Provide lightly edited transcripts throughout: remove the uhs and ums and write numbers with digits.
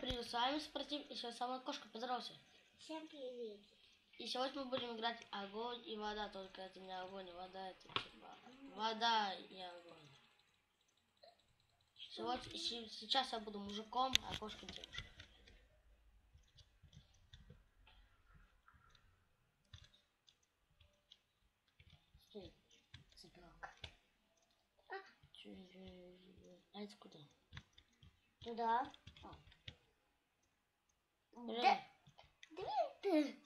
привет, с вами Спортив, и сейчас самая кошка, поздоровайся. Всем привет. И сегодня мы будем играть огонь и вода, только это не огонь и вода, это типа вода и огонь. Сейчас я буду мужиком, а кошка девушка. Стой, собака. А это куда? Туда. Да. Двинь ты.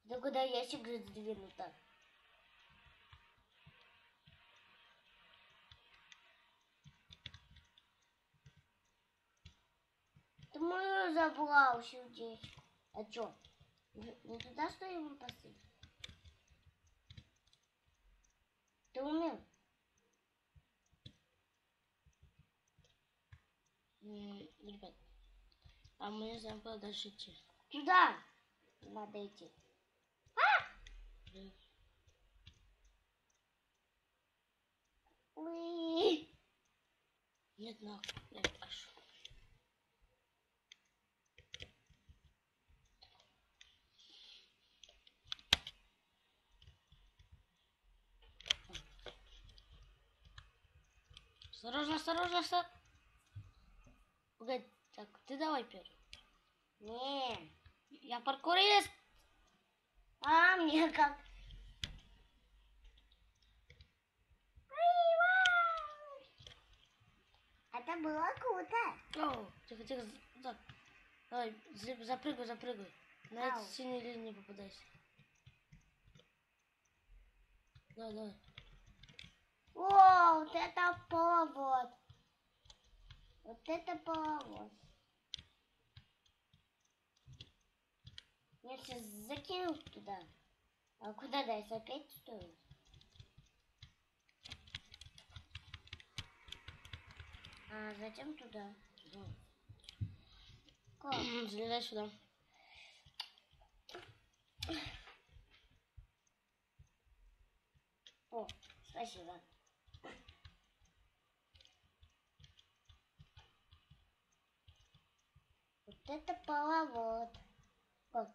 Да куда ящик задвинуто? Ты мою забрал сердечко. А чё? Не туда, что его посадить? Ты умел? Ребят, а мы не знаем, куда дальше идти. Туда надо идти. Уи. Нет, нахуй, я покажу. Осторожно, осторожно, осторожно. Погоди, так, ты давай первый. Не. Я паркурист. А мне как? Это было круто. О, тихо, тихо, так. Давай, запрыгай, запрыгай. На Ау. эту синюю линию не попадайся. Давай, давай. О, вот это повод. Вот это повод. Я сейчас закину туда. А куда дальше? Опять стоит? А зачем туда? Как? Залезай сюда. О, спасибо. Вот это поворот. Как?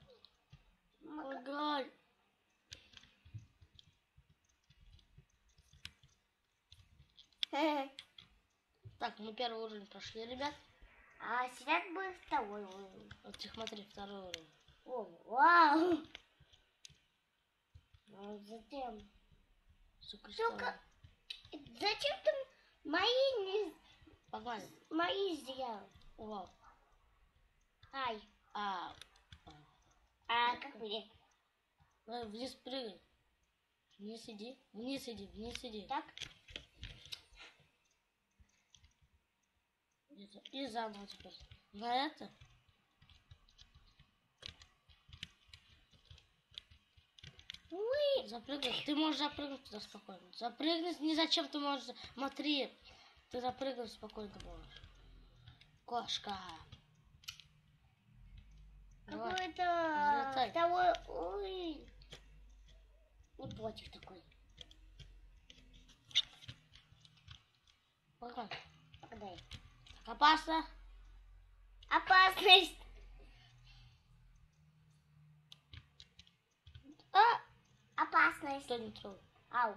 Погодь. Так, мы первый уровень прошли, ребят. А сейчас будет второй уровень. Вот смотри, второй уровень. О, вау! Ну, затем. Только зачем ты мои не... Погнали. Мои сделал? Вау. Ай. А, Как мне? давай вниз прыгай. Вниз иди, вниз иди, вниз иди. Так? И заново теперь. На это. Уи. Запрыгнуть. Ты можешь запрыгнуть туда спокойно. Запрыгнуть не зачем ты можешь. Смотри. Ты запрыгнуть спокойно можешь. Кошка. Давай, Какой-то взлетай. второй уровень. Не против такой. Погнали. Погнали. Опасно. Опасность. Опасность. Что не трогай. Ау.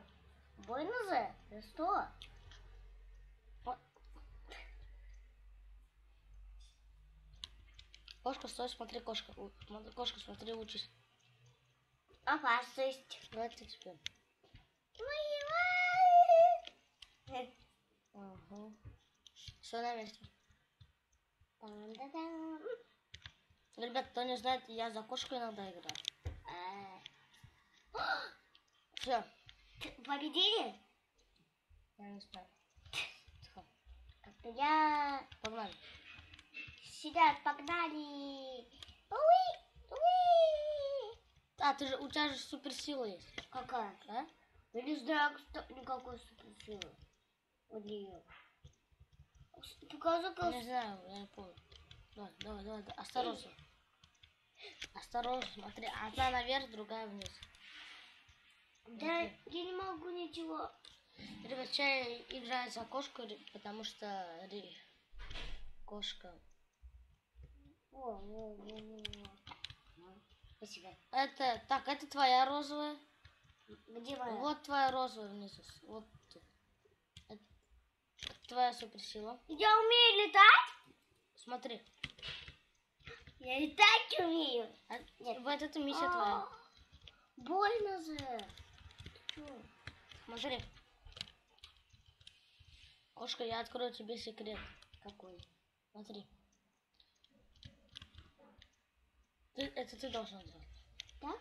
Больно же? Да что? Кошка, стой, смотри, кошка. Кошка, смотри, учись. Опасность. Давай ты теперь. Ага. Все на месте. Там-да-дам. Ребят, кто не знает, я за кошку иногда играю. Все. Победили? Я не знаю. Тихо. Как-то я... Погнали. Сидят, погнали. Уи, уи. А, у тебя же суперсила есть. Какая? Да? Я не знаю, никакой суперсилы у нее. Покажи, Не знаю, я не помню. Давай, давай, давай, осторожно. Осторожно, смотри. Одна наверх, другая вниз. Да, я не могу ничего. Ребят, я играю за кошку, потому что Кошка. О. Спасибо. Это твоя розовая. Где моя? Вот твоя розовая внизу. Вот тут. Это твоя суперсила. Я умею летать? Смотри. Я летать умею. Нет. Вот эта миссия твоя. Больно же. Чё? Смотри. Кошка, я открою тебе секрет. Какой? Смотри. Это ты должна делать. Да?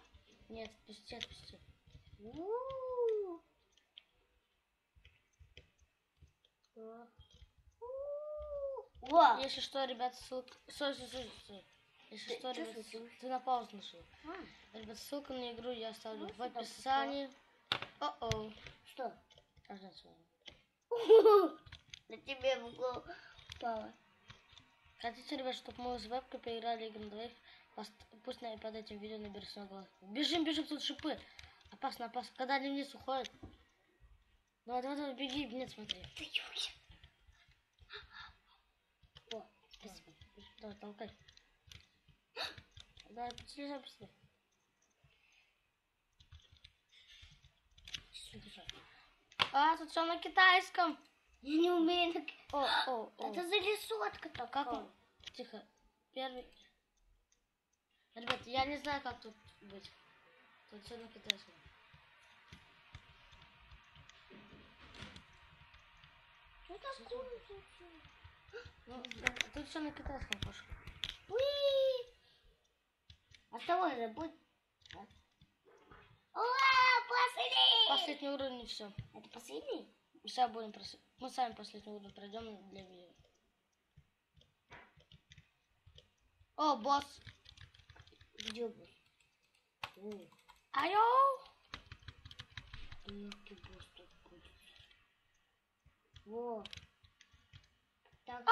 Нет, отпусти. У-у-у. Во! Если что, ребят, ссылка... Стой. Если что, чё ребят, случилось? ты на паузу нажал. Ребят, ссылку на игру я оставлю в описании. О-о. Что? Каждое слово. На тебе в голову упало. Хотите, ребят, чтобы мы с вебкой поиграли игру на двоих? Пусть под этим видео наберется много лайков. Бежим, тут шипы. Опасно. Когда они вниз уходят. Давай, беги. Нет, смотри. О, спасибо. Давай, толкай. Давай, слезай быстрее. Тут все на китайском. Я не умею. О. Это зарисовка такая. Как? Тихо. Первый. Ребят, я не знаю, как тут быть. Тут все на китайском. Что такое? Тут все на китайском, кошка. Уи! Осторожно, будь. Ура, последний! Последний уровень и все. Это последний? Сейчас будем просить. Мы сами последний уровень пройдем для видео. О, босс. Где босс? Алло. Легкий босс тут будет. Во. Так.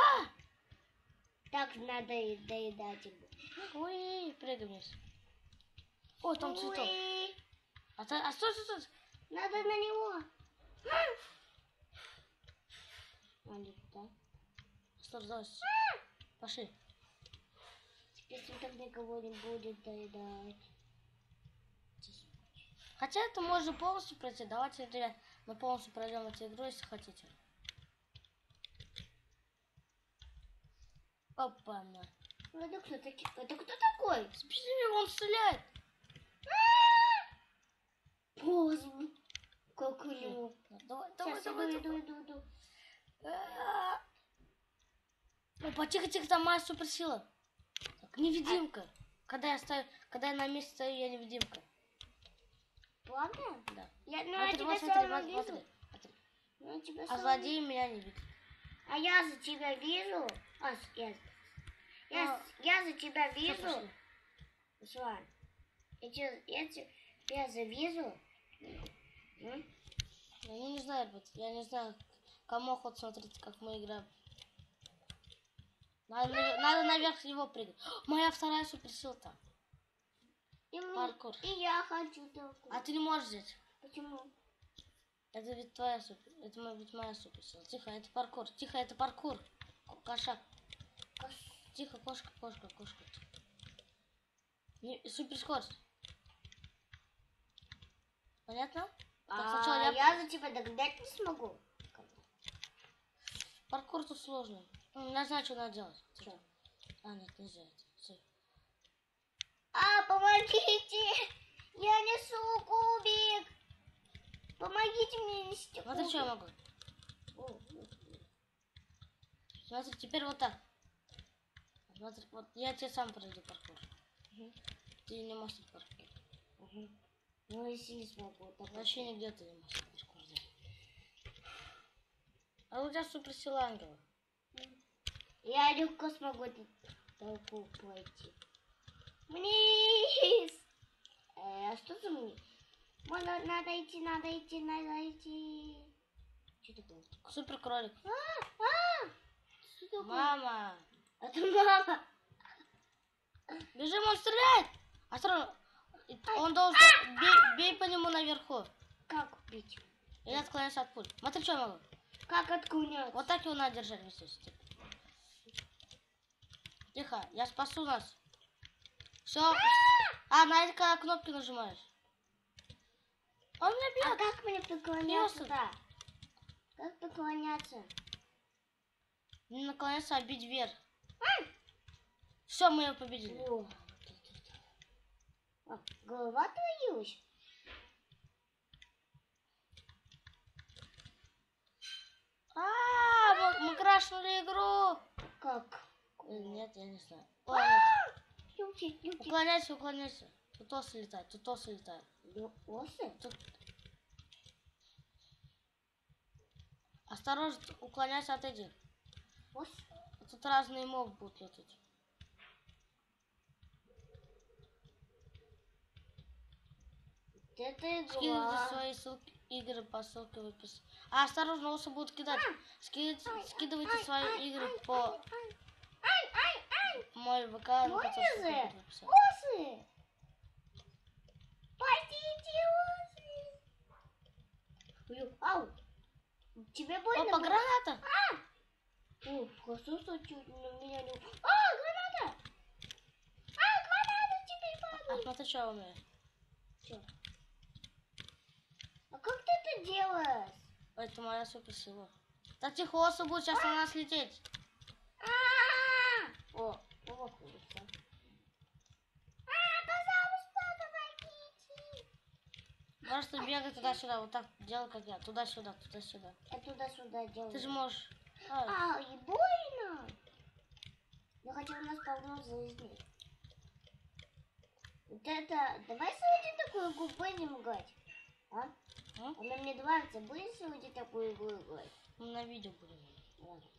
Так надо и доедать его. Ой, прыгай вниз. О, там цветок. Стой. Надо на него. Да. Стой. Пошли. Теперь цветок никого не будет доедать. Хотя это можно полностью пройти. Давайте, ребят, мы полностью пройдем эту игру, если хотите. Опа, на. Это кто такой? Спасибо, он стреляет. Босс. Как у него. Давай. Иду. Опа, тихо, там моя суперсила. Так, невидимка. Когда я на месте стою, я невидимка. Правда? Да. Я тебя сама вижу. Смотри. А злодеи меня не видят. А я за тебя вижу. Я за тебя вижу. Руслан, я тебя завижу. Я не знаю, ребят. Я не знаю, кому охота смотреть, как мы играем. Надо наверх его прыгать. Моя вторая суперсила там. Паркур. И я хочу такую. А ты не можешь взять. Почему? Это ведь твоя моя суперсила. Тихо, это паркур. Кошак. Тихо, кошка. Суперскорость. Понятно? Так, сначала я за тебя догнать не смогу. Паркур тут сложный. Я знаю, что надо делать. Что? Нет, нельзя. Всё. Помогите! Я несу кубик! Помогите мне нести кубик. Смотри, что я могу. Смотри, теперь вот так. Смотри, вот я тебе сам пройду паркур. Ты не мастер паркур. Ну, если не смогу, то вообще нигде ты не мастер паркур. А у тебя суперсила ангела. Я легко смогу эту толпу пройти. Вниз! А что за вниз? Надо идти. Что такое? Супер кролик. Что такое? Мама! Это мама! Бежим, он стреляет! Осторожно! Он должен... Бей по нему наверху. Как бить? И отклоняйся от пуль. Смотри, что я могу. Как отклоняться? Вот так его надо держать вместе. Тихо, я спасу нас. Все. А, на эти когда кнопки нажимаешь. Он меня бьет. А как мне преклоняться? Пёсик. Да. Как преклоняться? Не наклоняться, а бить вверх. Все, мы его победили. О, а, голова отвалилась. Мы крашнули игру. Как? Нет, я не знаю. Ой, нет. Люки, люки. Уклоняйся, уклоняйся. Тут осы летают, тут осы летают. Осы? Тут... Осторожно, уклоняйся, отойди. Осы? Тут разные мобы будут летать. Это игра. Скидывайте свои ссылки, игры по ссылке в описании. А, осторожно, осы будут кидать. Скидывайте свои игры по мой ВК. Можно который же? ссылка в описании. Осы! Пойдите, осы! Ау! Тебе больно? Опа, граната! О, хорошо, что чуть на меня не... граната! Граната теперь А падает! смотри, что у меня. Чё? А как ты это делаешь? Это моя суперсила. Так тихо, осы будут сейчас на нас лететь. О, находится. Пожалуйста, помогите! Просто бегай туда-сюда, вот так делай, как я. Туда-сюда, туда-сюда. Я туда-сюда делаю. Ты же можешь... Ай. И больно! Я хочу у нас полно жизни. Вот это... Давай сегодня такую игру будем играть. А? Она мне нравится. Будем сегодня такую игру играть? Мы на видео будем. Ладно.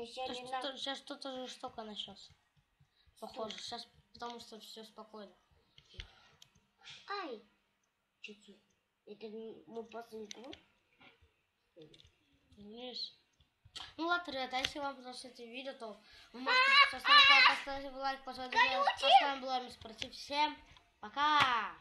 Еще не надо... Сейчас что-то жестоко начнется. Похоже. Сейчас, потому что все спокойно. Ай! Чуть-чуть. Это мы после игру? Видишь? Ну ладно, ребята, если вам понравилось это видео, то вы можете поставить лайк, поставить лайк, поставить лайк, Всем пока!